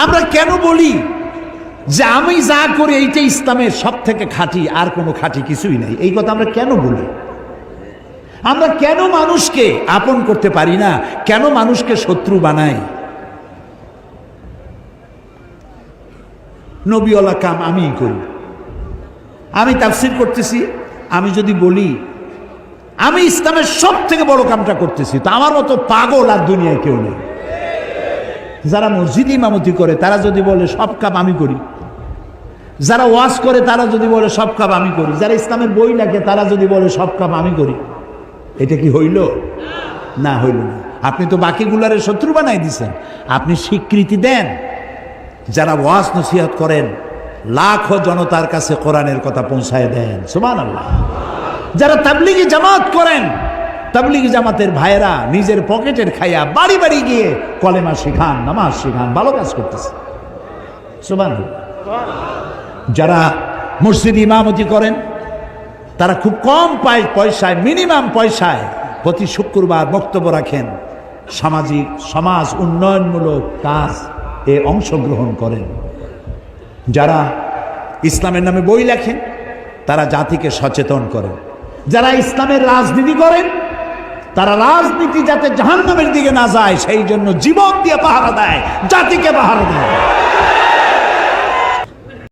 আমরা কেন বলি যে আমি যা করি এইটা ইসলামের সব থেকে খাঁটি, আর কোনো খাঁটি কিছুই নাই? এই কথা আমরা কেন বলি? আমরা কেন মানুষকে আপন করতে পারি না? কেন মানুষকে শত্রু বানাই? নবীওয়ালা কাম আমিই করি। আমি তাফসীর করতেছি, আমি যদি বলি আমি ইসলামের সব থেকে বড় কামটা করতেছি, তো আমার মতো পাগল আর দুনিয়ায় কেউ নেই। যারা মসজিদ ইমামতি করে তারা যদি বলে সব কাম আমি করি, যারা ওয়াজ করে তারা যদি বলে সব কাম আমি করি, যারা ইসলামের বই লেখে তারা যদি বলে সব কাম আমি করি, এটা কি হইল? না, হইল না। আপনি তো বাকিগুলারে শত্রু বানাই দিছেন। আপনি স্বীকৃতি দেন, যারা ওয়াজ নসিহত করেন লাখো জনতার কাছে কোরআনের কথা পৌঁছায় দেন, সুবহানাল্লাহ। যারা তাবলিগি জামাত করেন, তাবলিগি জামাতের ভাইয়েরা নিজের পকেটের খাইয়া বাড়ি বাড়ি গিয়ে কলেমা শিখান, নামাজ শিখান, ভালো কাজ করতেছে, সুবহানাল্লাহ। যারা মসজিদ ইমামতি করেন তারা খুব কম পয়সায়, মিনিমাম পয়সায় প্রতি শুক্রবার বক্তব্য রাখেন, সামাজিক সমাজ উন্নয়নমূলক কাজ এ অংশগ্রহণ করেন। যারা ইসলামের নামে বই লেখেন তারা জাতিকে সচেতন করেন। যারা ইসলামের রাজনীতি করেন তারা রাজনীতি যাতে জাহান্নামের দিকে না যায় সেই জন্য জীবন দিয়ে পাহারা দেয়, জাতিকে পাহারা দেয়।